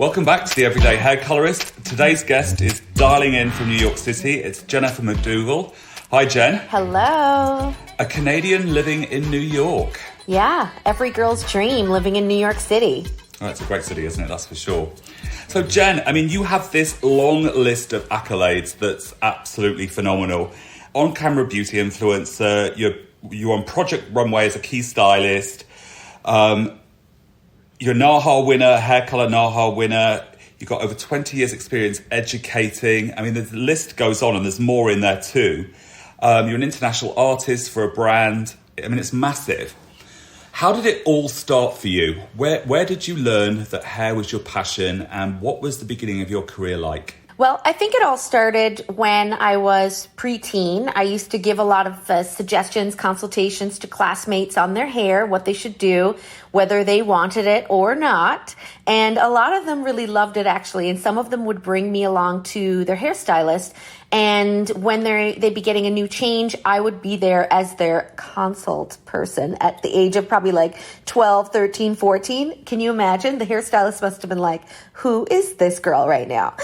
Welcome back to the Everyday Hair Colorist. Today's guest is dialing in from New York City. It's Jennifer MacDougall. Hi, Jen. Hello. A Canadian living in New York. Yeah, every girl's dream living in New York City. Oh, it's a great city, isn't it? That's for sure. So, Jen, I mean, you have this long list of accolades that's absolutely phenomenal. On-camera beauty influencer, you're on Project Runway as a key stylist. You're a NAHA winner, hair color NAHA winner. You've got over 20 years experience educating. I mean, the list goes on and there's more in there too. You're an international artist for a brand. I mean, it's massive. How did it all start for you? Where did you learn that hair was your passion, and what was the beginning of your career like? Well, I think it all started when I was preteen. I used to give a lot of suggestions, consultations to classmates on their hair, what they should do, whether they wanted it or not. And a lot of them really loved it, actually. And some of them would bring me along to their hairstylist. And when they'd be getting a new change, I would be there as their consult person at the age of probably like 12, 13, 14. Can you imagine? The hairstylist must have been like, who is this girl right now?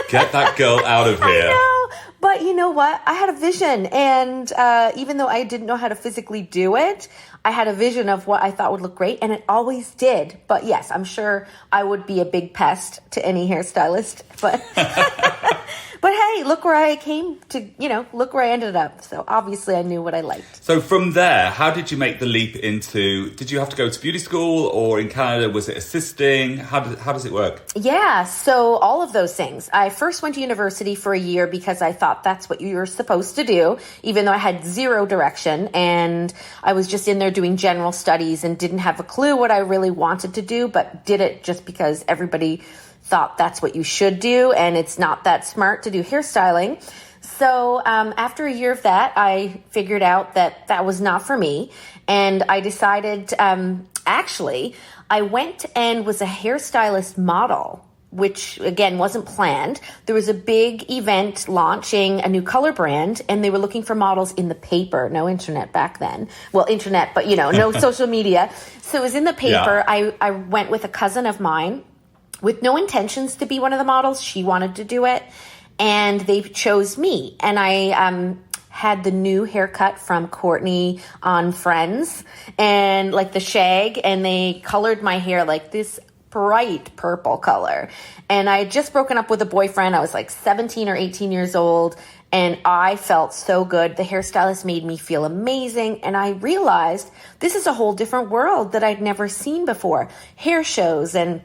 Get that girl out of here. I know, but you know what? I had a vision. And even though I didn't know how to physically do it, I had a vision of what I thought would look great, and it always did. But yes, I'm sure I would be a big pest to any hairstylist. But but hey, look where I came to, look where I ended up. So obviously I knew what I liked. So from there, how did you make the leap into, did you have to go to beauty school, or in Canada, was it assisting? How does it work? Yeah, so all of those things. I first went to university for a year because I thought that's what you were supposed to do, even though I had zero direction. And I was just in there doing general studies and didn't have a clue what I really wanted to do, but did it just because everybody thought that's what you should do, and it's not that smart to do hairstyling. So after a year of that, I figured out that was not for me, and I decided, actually, I went and was a hairstylist model, which again wasn't planned. There was a big event launching a new color brand, and they were looking for models in the paper. No internet back then. Well, internet, but no social media. So it was in the paper. Yeah. I went with a cousin of mine with no intentions to be one of the models. She wanted to do it, and they chose me. And I had the new haircut from Courtney on Friends, and like the shag, and they colored my hair like this bright purple color. And I had just broken up with a boyfriend. I was like 17 or 18 years old, and I felt so good. The hairstylist made me feel amazing, and I realized this is a whole different world that I'd never seen before. Hair shows and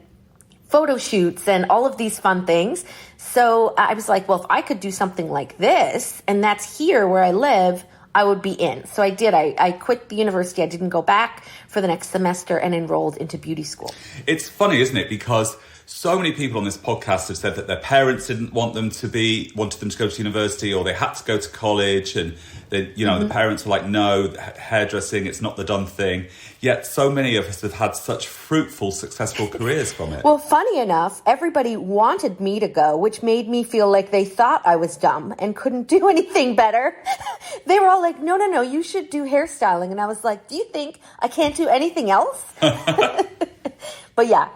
photo shoots and all of these fun things. So I was like, well, if I could do something like this, and that's here where I live, I would be in. So I did. I quit the university. I didn't go back for the next semester and enrolled into beauty school. It's funny, isn't it? Because so many people on this podcast have said that their parents didn't wanted them to go to university, or they had to go to college, and they, the parents were like, no, hairdressing, it's not the done thing. Yet so many of us have had such fruitful, successful careers from it. Well, funny enough, everybody wanted me to go, which made me feel like they thought I was dumb and couldn't do anything better. They were all like, no, you should do hairstyling. And I was like, do you think I can't do anything else? But yeah,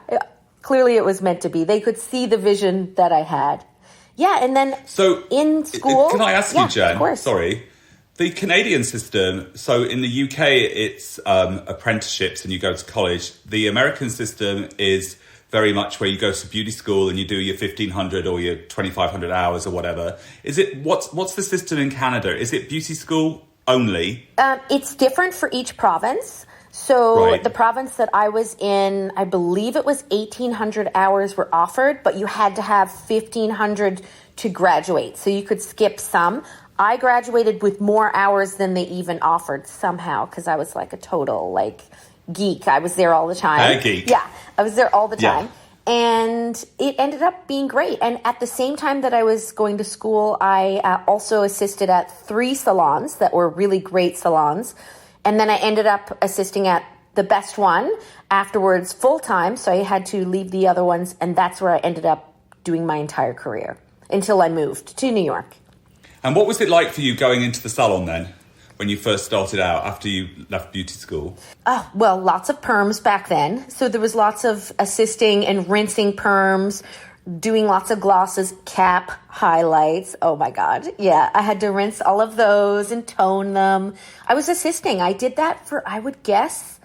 clearly it was meant to be. They could see the vision that I had. Yeah, and then in school... Can I ask you, Jen? Of course. Sorry. The Canadian system, so in the UK, it's apprenticeships and you go to college. The American system is very much where you go to beauty school and you do your 1,500 or your 2,500 hours or whatever. Is it what's the system in Canada? Is it beauty school only? It's different for each province. So The province that I was in, I believe it was 1,800 hours were offered, but you had to have 1,500 to graduate. So you could skip some. I graduated with more hours than they even offered somehow, because I was like a total geek. I was there all the time. Geek. Yeah, I was there all the time. Yeah. And it ended up being great. And at the same time that I was going to school, I also assisted at 3 salons that were really great salons. And then I ended up assisting at the best one afterwards full-time. So I had to leave the other ones. And that's where I ended up doing my entire career until I moved to New York. And what was it like for you going into the salon then? when you first started out after you left beauty school? Well, lots of perms back then. So there was lots of assisting and rinsing perms, doing lots of glosses, cap, highlights. Oh my God. Yeah, I had to rinse all of those and tone them. I was assisting. I did that for, I would guess,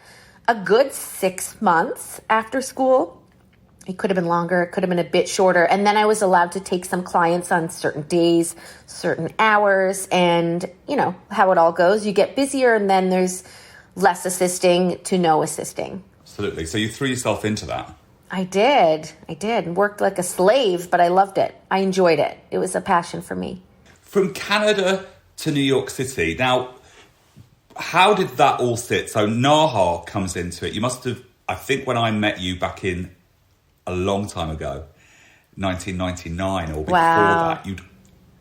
a good 6 months after school. It could have been longer. It could have been a bit shorter. And then I was allowed to take some clients on certain days, certain hours. And you know how it all goes. You get busier and then there's less assisting to no assisting. Absolutely. So you threw yourself into that. I did. Worked like a slave, but I loved it. I enjoyed it. It was a passion for me. From Canada to New York City. Now, how did that all sit? So Naha comes into it. You must have, I think when I met you back in a long time ago, 1999 or before that,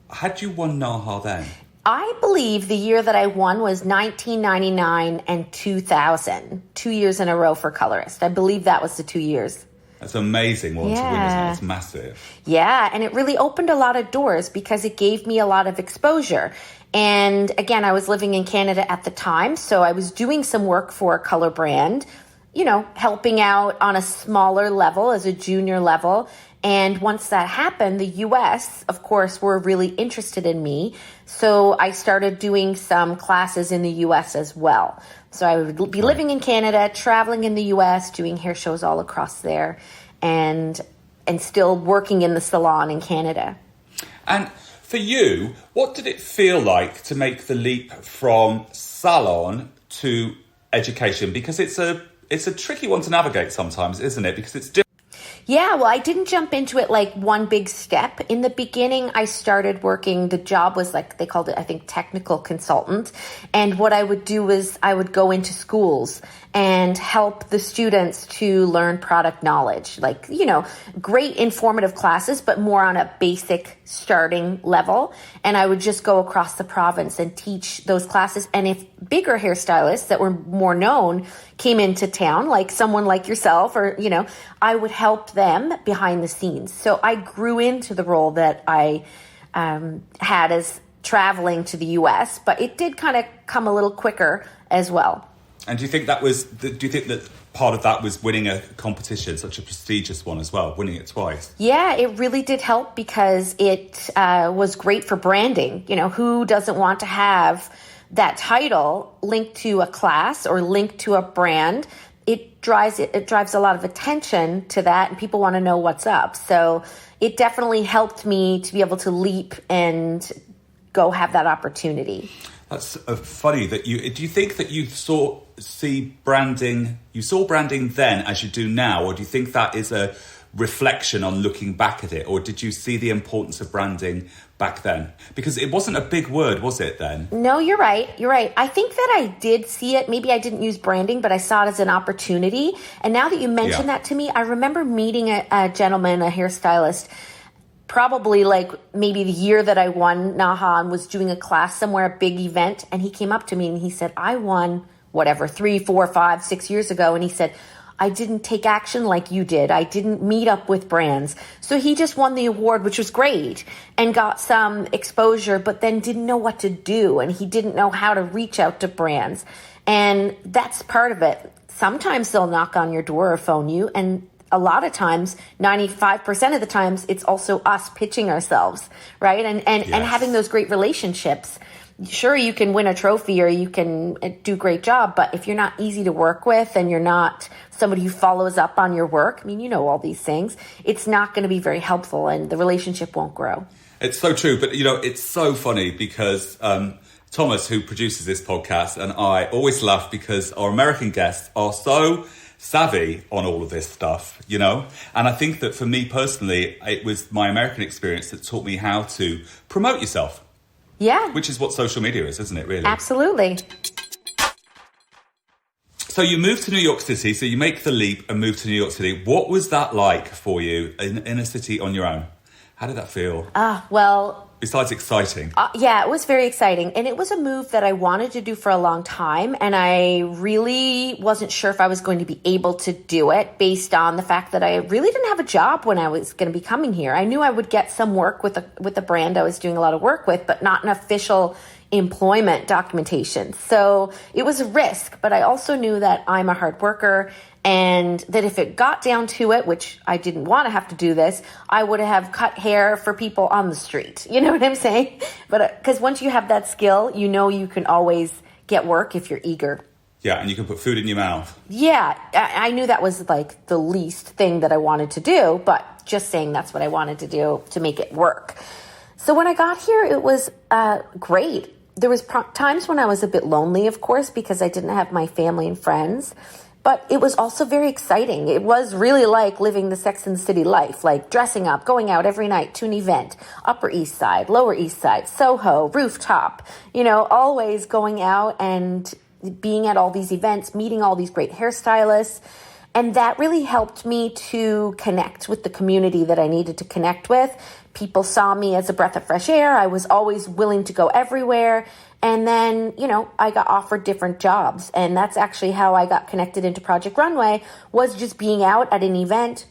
had you won Naha then? I believe the year that I won was 1999 and 2000. 2 years in a row for colorist. I believe that was the 2 years. That's an amazing one to win, isn't it? It's massive. Yeah, and it really opened a lot of doors because it gave me a lot of exposure. And again, I was living in Canada at the time, so I was doing some work for a color brand, you know, helping out on a smaller level as a junior level. And once that happened, the US, of course, were really interested in me. So I started doing some classes in the US as well. So I would be living in Canada, traveling in the US, doing hair shows all across there, and still working in the salon in Canada. And for you, what did it feel like to make the leap from salon to education? Because it's a tricky one to navigate sometimes, isn't it? Because it's different. Yeah, well, I didn't jump into it like one big step. In the beginning, I started working. The job was like, they called it, I think, technical consultant. And what I would do was I would go into schools and help the students to learn product knowledge. Like, you know, great informative classes, but more on a basic starting level. And I would just go across the province and teach those classes. And if bigger hairstylists that were more known came into town, like someone like yourself, or, you know, I would help them behind the scenes. So I grew into the role that I had as traveling to the US, but it did kind of come a little quicker as well. And do you think that part of that was winning a competition, such a prestigious one as well, winning it twice? Yeah, it really did help because it was great for branding. You know, who doesn't want to have that title linked to a class or linked to a brand? It drives a lot of attention to that, and people want to know what's up. So it definitely helped me to be able to leap and go have that opportunity. That's funny that do you think that you saw branding then as you do now, or do you think that is a reflection on looking back at it, or did you see the importance of branding back then? Because it wasn't a big word, was it then? No, you're right. I think that I did see it. Maybe I didn't use branding, but I saw it as an opportunity. And now that you mentioned that to me, I remember meeting a gentleman, a hairstylist, probably like maybe the year that I won Naha and was doing a class somewhere, a big event. And he came up to me and he said, I won whatever, 3, 4, 5, 6 years ago. And he said, I didn't take action like you did. I didn't meet up with brands. So he just won the award, which was great, and got some exposure, but then didn't know what to do. And he didn't know how to reach out to brands. And that's part of it. Sometimes they'll knock on your door or phone you, and a lot of times, 95% of the times, it's also us pitching ourselves, right? And having those great relationships. Sure, you can win a trophy or you can do a great job, but if you're not easy to work with and you're not somebody who follows up on your work, I mean, you know all these things, it's not going to be very helpful and the relationship won't grow. It's so true, but, you know, it's so funny because Thomas, who produces this podcast, and I always laugh because our American guests are so savvy on all of this stuff, you know? And I think that for me personally, it was my American experience that taught me how to promote yourself. Yeah. Which is what social media is, isn't it, really? Absolutely. So you moved to New York City, so you make the leap and move to New York City. What was that like for you in a city on your own? How did that feel? Well... Besides exciting. Yeah, it was very exciting. And it was a move that I wanted to do for a long time. And I really wasn't sure if I was going to be able to do it based on the fact that I really didn't have a job when I was going to be coming here. I knew I would get some work with a brand I was doing a lot of work with, but not an official, employment documentation. So it was a risk, but I also knew that I'm a hard worker and that if it got down to it, which I didn't want to have to do this, I would have cut hair for people on the street. You know what I'm saying? But because once you have that skill, you know you can always get work if you're eager. Yeah, and you can put food in your mouth. Yeah, I knew that was like the least thing that I wanted to do, but just saying that's what I wanted to do to make it work. So when I got here, it was great. There was times when I was a bit lonely, of course, because I didn't have my family and friends. But it was also very exciting. It was really like living the Sex and the City life, like dressing up, going out every night to an event, Upper East Side, Lower East Side, Soho, rooftop, always going out and being at all these events, meeting all these great hairstylists. And that really helped me to connect with the community that I needed to connect with. People saw me as a breath of fresh air. I was always willing to go everywhere. And then, I got offered different jobs. And that's actually how I got connected into Project Runway, was just being out at an event,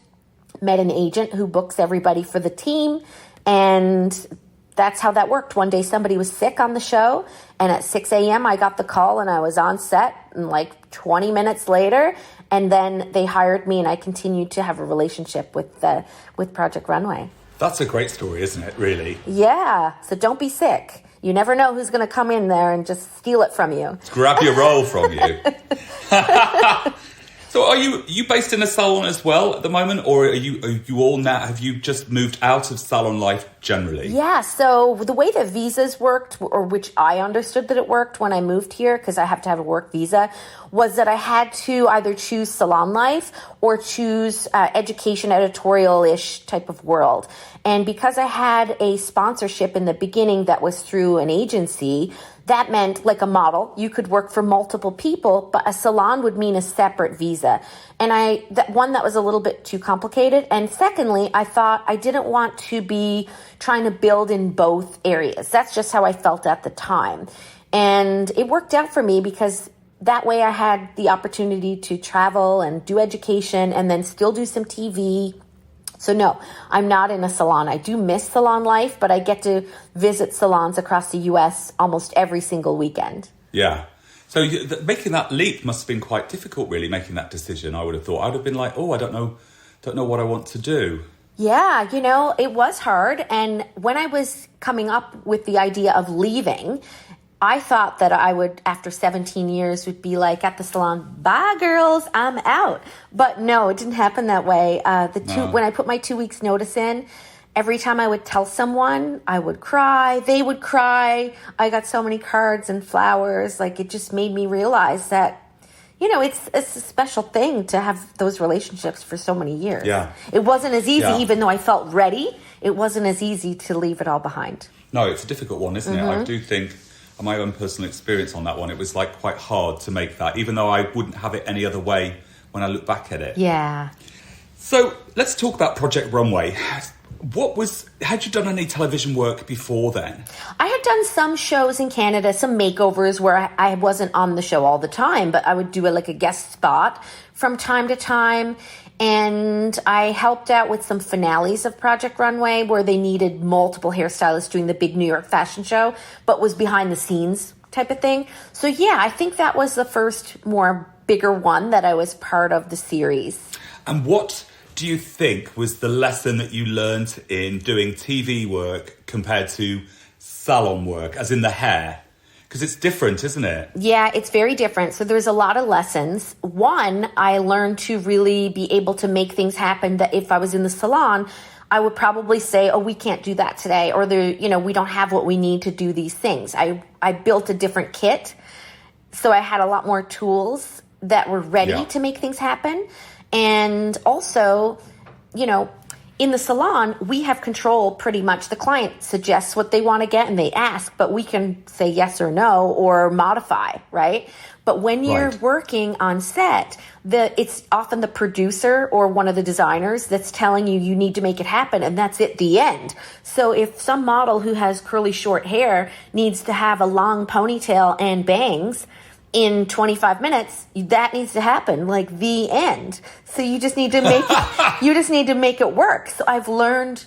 met an agent who books everybody for the team. And that's how that worked. One day somebody was sick on the show, and at 6 a.m. I got the call and I was on set and like 20 minutes later. And then they hired me, and I continued to have a relationship with Project Runway. That's a great story, isn't it, really? Yeah. So don't be sick. You never know who's going to come in there and just steal it from you. Grab your role from you. So are you based in a salon as well at the moment, or are you all now, have you just moved out of salon life generally? Yeah, so the way that visas worked, or which I understood that it worked when I moved here, because I have to have a work visa, was that I had to either choose salon life or choose education, editorial-ish type of world. And because I had a sponsorship in the beginning that was through an agency, that meant, like a model, you could work for multiple people, but a salon would mean a separate visa. And that was a little bit too complicated. And secondly, I thought I didn't want to be trying to build in both areas. That's just how I felt at the time. And it worked out for me because that way I had the opportunity to travel and do education and then still do some TV. So no, I'm not in a salon. I do miss salon life, but I get to visit salons across the U.S. almost every single weekend. Yeah. So making that leap must have been quite difficult, really, making that decision, I would have thought. I would have been like, oh, I don't know what I want to do. Yeah, it was hard. And when I was coming up with the idea of leaving, I thought that I would, after 17 years, would be like at the salon, bye girls, I'm out. But no, it didn't happen that way. When I put my 2 weeks notice in, every time I would tell someone, I would cry, they would cry. I got so many cards and flowers. Like, it just made me realize that, it's a special thing to have those relationships for so many years. Yeah. It wasn't as easy, even though I felt ready. It wasn't as easy to leave it all behind. No, it's a difficult one, isn't it? I do think, my own personal experience on that one, it was like quite hard to make that, even though I wouldn't have it any other way when I look back at it. Yeah. So let's talk about Project Runway. Had you done any television work before then? I had done some shows in Canada, some makeovers where I wasn't on the show all the time, but I would do a guest spot from time to time. And I helped out with some finales of Project Runway where they needed multiple hairstylists doing the big New York fashion show, but was behind the scenes type of thing. So yeah, I think that was the first more bigger one that I was part of the series. And what do you think was the lesson that you learned in doing TV work compared to salon work, as in the hair? Because it's different, isn't it? Yeah, it's very different. So there's a lot of lessons. One, I learned to really be able to make things happen that if I was in the salon, I would probably say, oh, we can't do that today. Or, we don't have what we need to do these things. I built a different kit. So I had a lot more tools that were ready to make things happen. And also, in the salon, we have control pretty much. The client suggests what they want to get and they ask, but we can say yes or no or modify, right? But when you're working on set, it's often the producer or one of the designers that's telling you need to make it happen, and that's it, the end. So if some model who has curly short hair needs to have a long ponytail and bangs in 25 minutes, that needs to happen, like the end. So you just need to make it work. So I've learned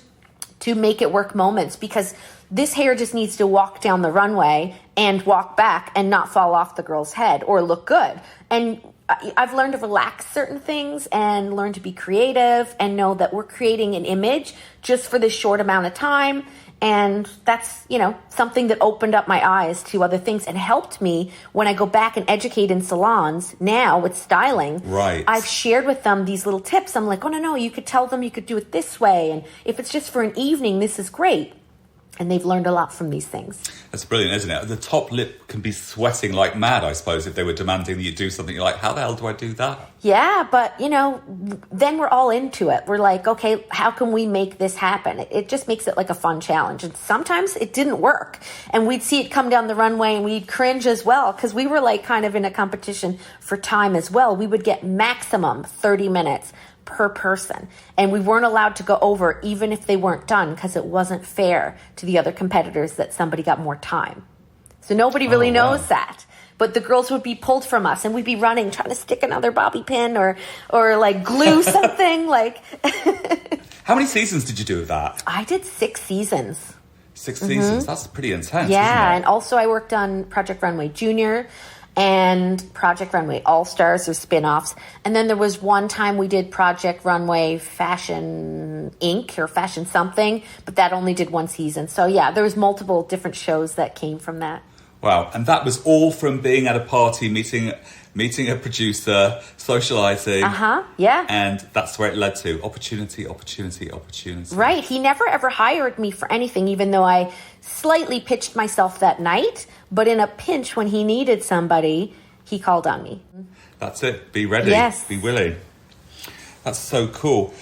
to make it work moments, because this hair just needs to walk down the runway and walk back and not fall off the girl's head or look good. And I've learned to relax certain things and learn to be creative and know that we're creating an image just for this short amount of time. And that's, something that opened up my eyes to other things and helped me when I go back and educate in salons now with styling. Right. I've shared with them these little tips. I'm like, oh, no, you could tell them you could do it this way. And if it's just for an evening, this is great. And they've learned a lot from these things. That's brilliant, isn't it? The top lip can be sweating like mad, I suppose, if they were demanding that you do something. You're like, how the hell do I do that? Yeah, but, then we're all into it. We're like, okay, how can we make this happen? It just makes it like a fun challenge. And sometimes it didn't work. And we'd see it come down the runway and we'd cringe as well because we were like kind of in a competition for time as well. We would get maximum 30 minutes per person. And we weren't allowed to go over even if they weren't done because it wasn't fair to the other competitors that somebody got more time. So nobody really knows that. But the girls would be pulled from us and we'd be running, trying to stick another bobby pin or like glue something. How many seasons did you do of that? I did 6 seasons. 6 seasons? That's pretty intense, Yeah, isn't it? and also I worked on Project Runway Junior and Project Runway All-Stars or spin-offs. And then there was one time we did Project Runway Fashion Inc. or Fashion something, but that only did 1 season. So yeah, there was multiple different shows that came from that. Wow, and that was all from being at a party, meeting a producer, socializing. Yeah. And that's where it led to opportunity. Right. He never ever hired me for anything, even though I slightly pitched myself that night. But in a pinch, when he needed somebody, he called on me. That's it. Be ready. Yes. Be willing. That's so cool.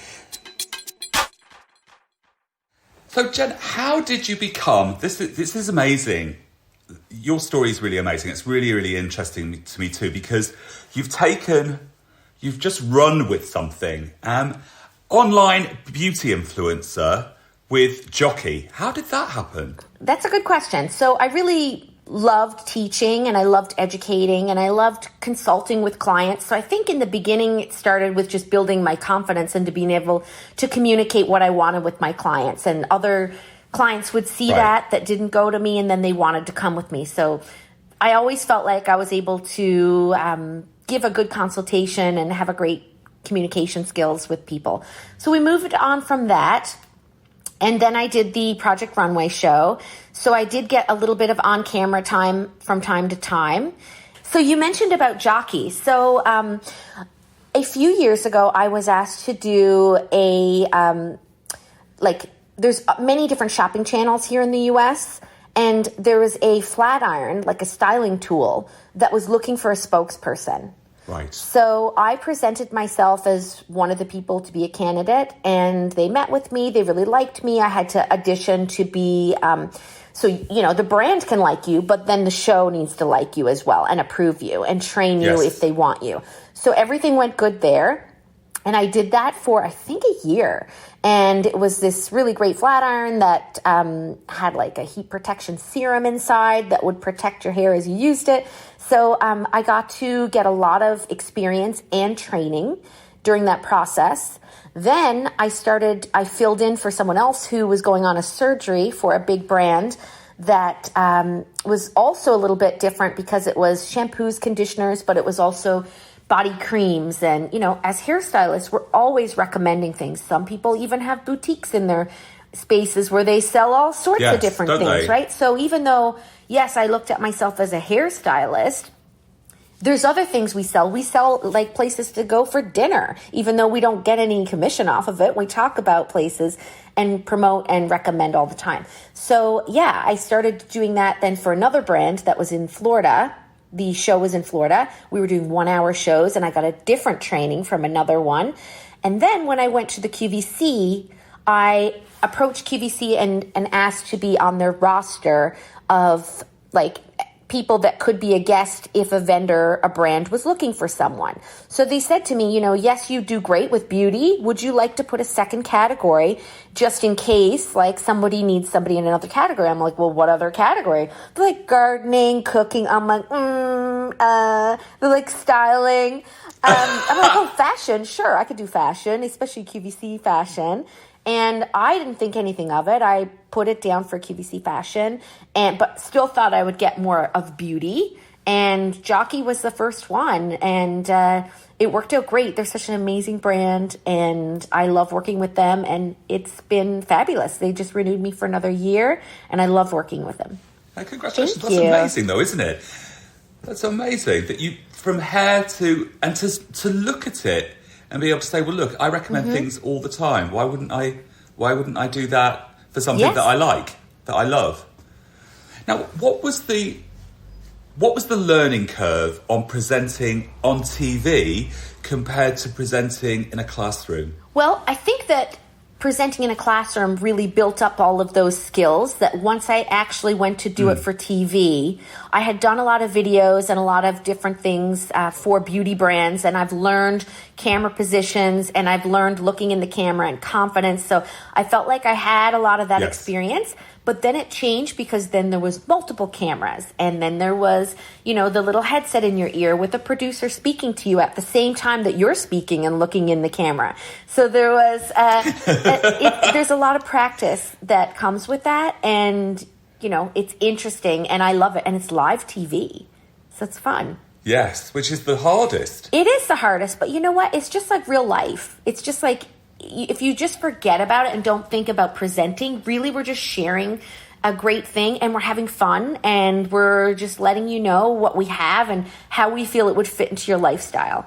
So, Jen, how did you become... This is amazing. Your story is really amazing. It's really, really interesting to me too, because you've just run with something. Online beauty influencer with Jockey. How did that happen? That's a good question. So I really loved teaching and I loved educating and I loved consulting with clients. So I think in the beginning it started with just building my confidence into being able to communicate what I wanted with my clients, and other clients would see that didn't go to me and then they wanted to come with me. So I always felt like I was able to give a good consultation and have a great communication skills with people. So we moved on from that. And then I did the Project Runway show. So I did get a little bit of on-camera time from time to time. So you mentioned about Jockey. So a few years ago, I was asked to do there's many different shopping channels here in the U.S., and there was a flat iron, like a styling tool, that was looking for a spokesperson. Right. So I presented myself as one of the people to be a candidate, and they met with me. They really liked me. I had to audition to be, the brand can like you, but then the show needs to like you as well and approve you and train you if they want you. So everything went good there. And I did that for, I think, a year. And it was this really great flat iron that had like a heat protection serum inside that would protect your hair as you used it. So I got to get a lot of experience and training during that process. Then I filled in for someone else who was going on a surgery for a big brand that was also a little bit different because it was shampoos, conditioners, but it was also body creams. And, as hairstylists, we're always recommending things. Some people even have boutiques in their spaces where they sell all sorts of different things, right? So even though, yes, I looked at myself as a hairstylist, there's other things we sell. We sell like places to go for dinner, even though we don't get any commission off of it. We talk about places and promote and recommend all the time. So yeah, I started doing that then for another brand that was in Florida. The show was in Florida. We were doing 1-hour shows, and I got a different training from another one. And then when I went to the QVC, I approached QVC and asked to be on their roster of like people that could be a guest if a vendor, a brand was looking for someone. So they said to me, yes, you do great with beauty. Would you like to put a second category just in case like somebody needs somebody in another category? I'm like, well, what other category? They're like gardening, cooking. I'm like, they're like styling. I'm like, oh, fashion. Sure, I could do fashion, especially QVC fashion. And I didn't think anything of it. I put it down for QVC fashion, but still thought I would get more of beauty. And Jockey was the first one, and it worked out great. They're such an amazing brand, and I love working with them, and it's been fabulous. They just renewed me for another year, and I love working with them. Hey, congratulations. Thank That's you. amazing, though, isn't it? That's amazing that you, from hair to look at it and be able to say, well, look, I recommend things all the time. Why wouldn't I do that for something that I like, that I love? Now, what was the learning curve on presenting on TV compared to presenting in a classroom? Well, I think that presenting in a classroom really built up all of those skills that once I actually went to do it for TV, I had done a lot of videos and a lot of different things for beauty brands, and I've learned camera positions, and I've learned looking in the camera and confidence. So I felt like I had a lot of that experience. But then it changed because then there was multiple cameras, and then there was, the little headset in your ear with a producer speaking to you at the same time that you're speaking and looking in the camera. So there was, there's a lot of practice that comes with that, and, it's interesting, and I love it, and it's live TV, so it's fun. Yes, which is the hardest. It is the hardest, but you know what? It's just like real life. It's just like, if you just forget about it and don't think about presenting, really we're just sharing a great thing, and we're having fun, and we're just letting you know what we have and how we feel it would fit into your lifestyle.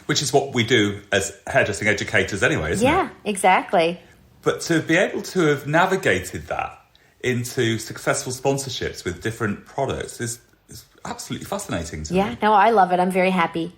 Which is what we do as hairdressing educators anyway, isn't it? Yeah, exactly. But to be able to have navigated that into successful sponsorships with different products is absolutely fascinating to me. Yeah, no, I love it. I'm very happy.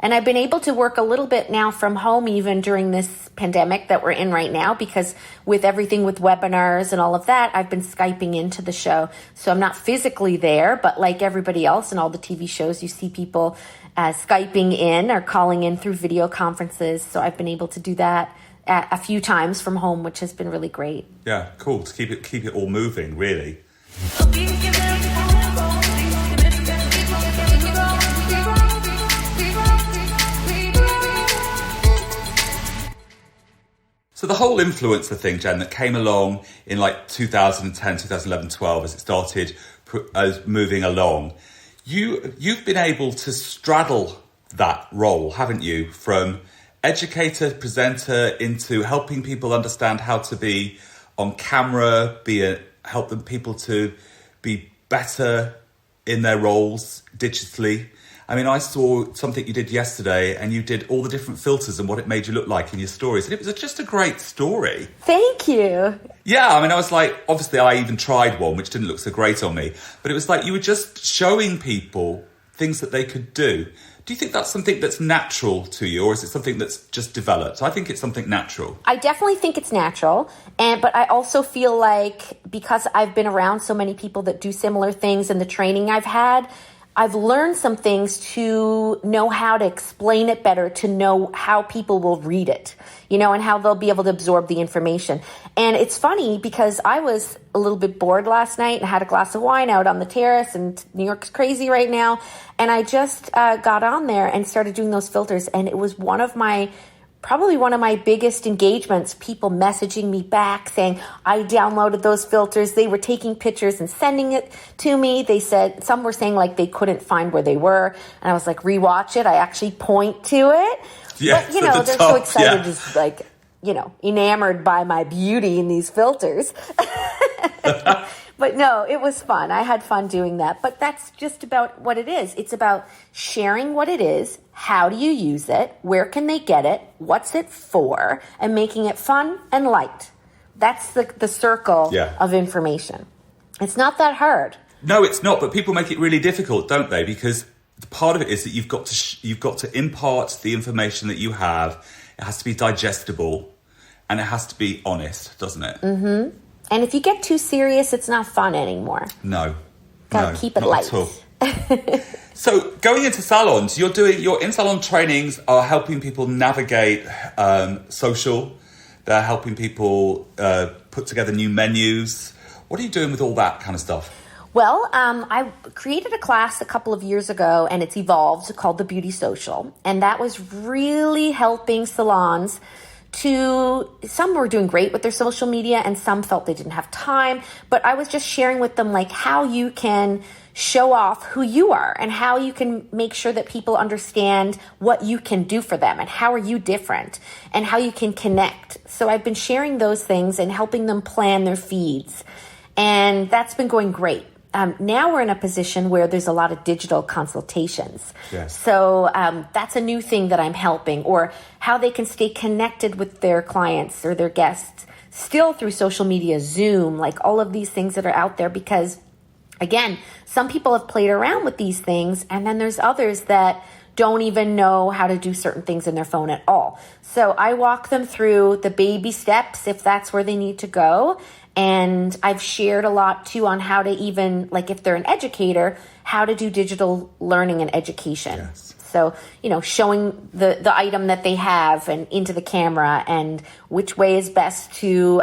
And I've been able to work a little bit now from home, even during this pandemic that we're in right now, because with everything with webinars and all of that, I've been Skyping into the show. So I'm not physically there, but like everybody else in all the TV shows, you see people Skyping in or calling in through video conferences. So I've been able to do that a few times from home, which has been really great. Yeah, cool. To keep it all moving, really. So the whole influencer thing, Jen, that came along in like 2010, 2011, 12, as it started as moving along, you've been able to straddle that role, haven't you? From educator, presenter, into helping people understand how to be on camera, help people to be better in their roles digitally. I mean, I saw something you did yesterday, and you did all the different filters and what it made you look like in your stories. And it was just a great story. Thank you. Yeah, I mean, I was like, obviously I even tried one, which didn't look so great on me. But it was like you were just showing people things that they could do. Do you think that's something that's natural to you, or is it something that's just developed? I think it's something natural. I definitely think it's natural. But I also feel like because I've been around so many people that do similar things and the training I've had, I've learned some things to know how to explain it better, to know how people will read it, and how they'll be able to absorb the information. And it's funny because I was a little bit bored last night and had a glass of wine out on the terrace, and New York's crazy right now. And I just got on there and started doing those filters. And it was probably one of my biggest engagements, people messaging me back saying, I downloaded those filters. They were taking pictures and sending it to me. They said, some were saying like they couldn't find where they were. And I was like, rewatch it. I actually point to it. Yes, but, they're so excited, just like, enamored by my beauty in these filters. But no, it was fun. I had fun doing that. But that's just about what it is. It's about sharing what it is. How do you use it? Where can they get it? What's it for? And making it fun and light. That's the circle of information. It's not that hard. No, it's not. But people make it really difficult, don't they? Because part of it is that you've got to impart the information that you have. It has to be digestible, and it has to be honest, doesn't it? Mm-hmm. And if you get too serious, it's not fun anymore. No. Gotta keep it light. At all. So going into salons, your in-salon trainings are helping people navigate social. They're helping people put together new menus. What are you doing with all that kind of stuff? Well, I created a class a couple of years ago, and it's evolved, called the Beauty Social. And that was really helping salons to some were doing great with their social media and some felt they didn't have time. But I was just sharing with them like how you can show off who you are and how you can make sure that people understand what you can do for them and how are you different and how you can connect. So I've been sharing those things and helping them plan their feeds. And that's been going great. Now we're in a position where there's a lot of digital consultations. Yes. So that's a new thing that I'm helping, or how they can stay connected with their clients or their guests still through social media, Zoom, like all of these things that are out there. Because again, some people have played around with these things, and then there's others that don't even know how to do certain things in their phone at all. So I walk them through the baby steps if that's where they need to go. And I've shared a lot too on how to even, like if they're an educator, how to do digital learning and education. Yes. So, showing the item that they have and into the camera and which way is best to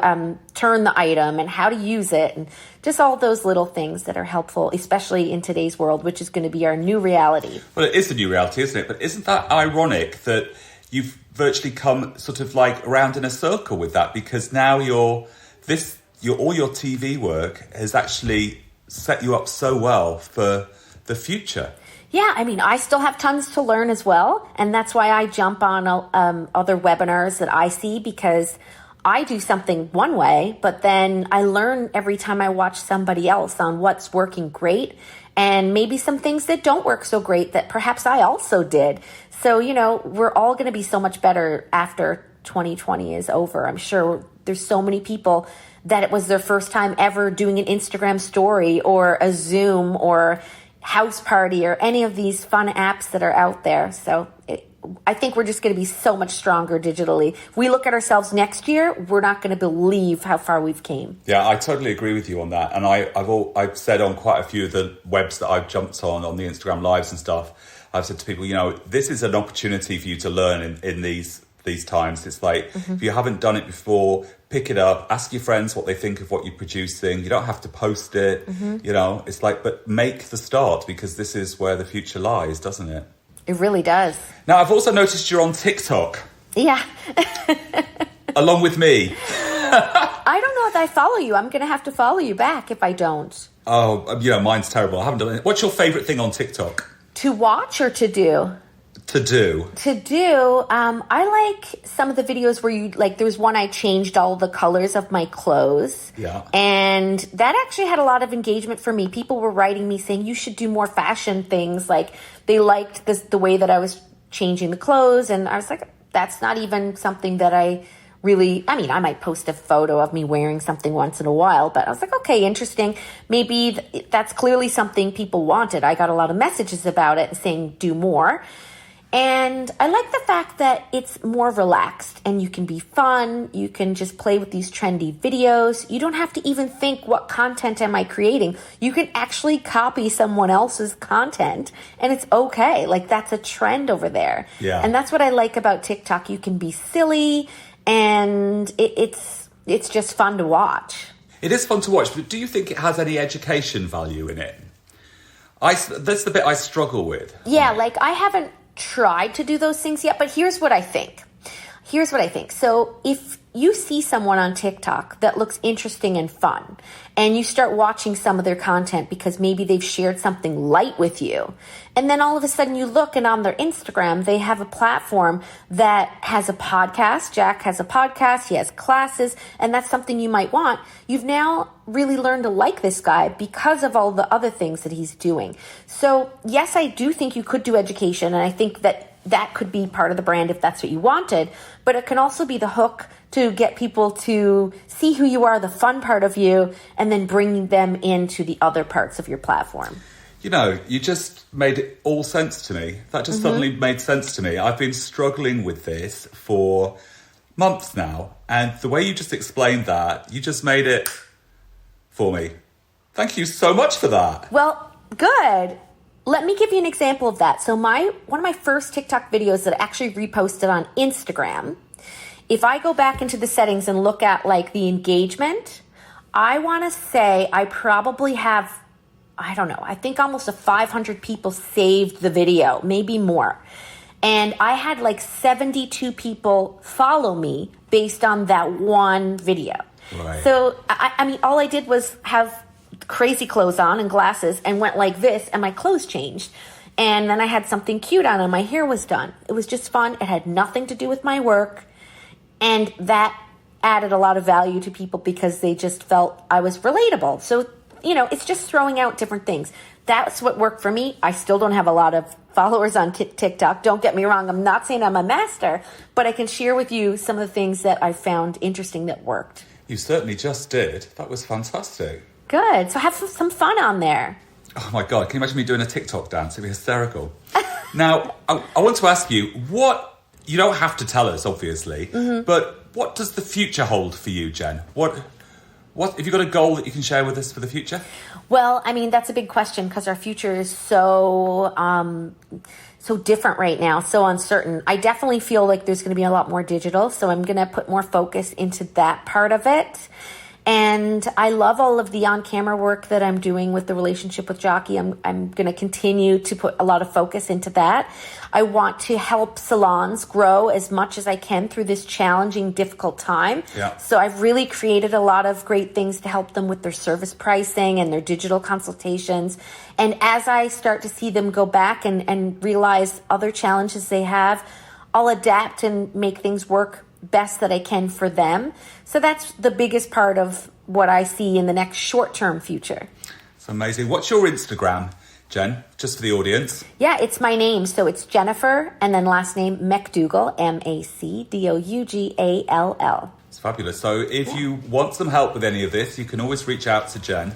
turn the item and how to use it, and just all those little things that are helpful, especially in today's world, which is going to be our new reality. Well, it is the new reality, isn't it? But isn't that ironic that you've virtually come sort of like around in a circle with that? Because now all your TV work has actually set you up so well for the future. Yeah, I mean, I still have tons to learn as well. And that's why I jump on other webinars that I see, because I do something one way, but then I learn every time I watch somebody else on what's working great and maybe some things that don't work so great that perhaps I also did. So, we're all going to be so much better after 2020 is over. I'm sure there's so many people that it was their first time ever doing an Instagram story or a Zoom or house party or any of these fun apps that are out there. So I think we're just going to be so much stronger digitally. If we look at ourselves next year, we're not going to believe how far we've came. Yeah, I totally agree with you on that. And I've said on quite a few of the webs that I've jumped on the Instagram lives and stuff, I've said to people, this is an opportunity for you to learn in these times. It's like, if you haven't done it before, pick it up, ask your friends what they think of what you're producing. You don't have to post it, it's like, but make the start, because this is where the future lies, doesn't it? It really does. Now, I've also noticed you're on TikTok. Yeah. Along with me. I don't know if I follow you. I'm going to have to follow you back if I don't. Oh, mine's terrible. I haven't done it. What's your favorite thing on TikTok? To watch or to do? To do. I like some of the videos where there was one I changed all the colors of my clothes. Yeah. And that actually had a lot of engagement for me. People were writing me saying, you should do more fashion things. Like, they liked the way that I was changing the clothes. And I was like, that's not even something that I I might post a photo of me wearing something once in a while, but I was like, okay, interesting. Maybe that's clearly something people wanted. I got a lot of messages about it saying, do more. And I like the fact that it's more relaxed and you can be fun. You can just play with these trendy videos. You don't have to even think, what content am I creating? You can actually copy someone else's content and it's okay. Like, that's a trend over there. Yeah. And that's what I like about TikTok. You can be silly and it's just fun to watch. It is fun to watch, but do you think it has any education value in it? That's the bit I struggle with. Yeah, I haven't tried to do those things yet, but here's what I think. So if you see someone on TikTok that looks interesting and fun, and you start watching some of their content because maybe they've shared something light with you, and then all of a sudden you look and on their Instagram, they have a platform that has a podcast. Jack has a podcast, he has classes, and that's something you might want. You've now really learned to like this guy because of all the other things that he's doing. So yes, I do think you could do education, and I think that could be part of the brand if that's what you wanted, but it can also be the hook to get people to see who you are, the fun part of you, and then bring them into the other parts of your platform. You just made it all sense to me. That just suddenly made sense to me. I've been struggling with this for months now, and the way you just explained that, you just made it for me. Thank you so much for that. Well, good. Let me give you an example of that. So one of my first TikTok videos that I actually reposted on Instagram, if I go back into the settings and look at the engagement, I want to say I probably have, I don't know, I think almost 500 people saved the video, maybe more. And I had like 72 people follow me based on that one video. Right. So, I mean, all I did was have crazy clothes on and glasses and went like this, and my clothes changed. And then I had something cute on and my hair was done. It was just fun. It had nothing to do with my work. And that added a lot of value to people because they just felt I was relatable. So, you know, it's just throwing out different things. That's what worked for me. I still don't have a lot of followers on TikTok. Don't get me wrong. I'm not saying I'm a master, but I can share with you some of the things that I found interesting that worked. You certainly just did. That was fantastic. Good. So have some fun on there. Oh my God, can you imagine me doing a TikTok dance? It'd be hysterical. Now, I want to ask you, you don't have to tell us, obviously, but what does the future hold for you, Jen? What have you got a goal that you can share with us for the future? Well, I mean, that's a big question because our future is so different right now, so uncertain. I definitely feel like there's going to be a lot more digital, so I'm going to put more focus into that part of it. And I love all of the on-camera work that I'm doing with the relationship with Jockey. I'm going to continue to put a lot of focus into that. I want to help salons grow as much as I can through this challenging, difficult time. Yeah. So I've really created a lot of great things to help them with their service pricing and their digital consultations. And as I start to see them go back and realize other challenges they have, I'll adapt and make things work best that I can for them. So that's the biggest part of what I see in the next short-term future. It's amazing. What's your Instagram, Jen? Just for the audience. Yeah, it's my name. So it's Jennifer and then last name MacDougall, MacDougal. It's fabulous. So if you want some help with any of this, you can always reach out to Jen.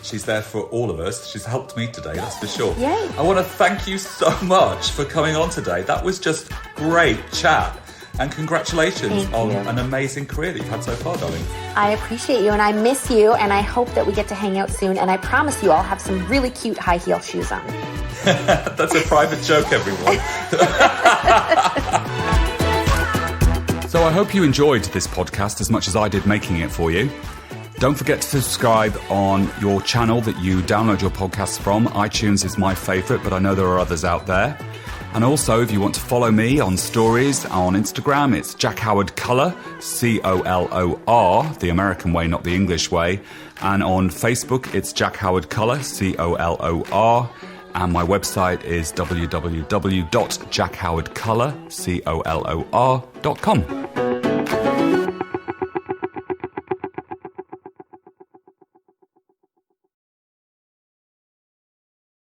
She's there for all of us. She's helped me today, that's for sure. Yay. I want to thank you so much for coming on today. That was just great chat. And congratulations on an amazing career that you've had so far, darling. I appreciate you and I miss you and I hope that we get to hang out soon. And I promise you I'll have some really cute high heel shoes on. That's a private joke, everyone. So I hope you enjoyed this podcast as much as I did making it for you. Don't forget to subscribe on your channel that you download your podcasts from. iTunes is my favourite, but I know there are others out there. And also, if you want to follow me on stories on Instagram, it's Jack Howard Color, COLOR, the American way, not the English way. And on Facebook, it's Jack Howard Color, COLOR. And my website is www.jackhowardcolor.com.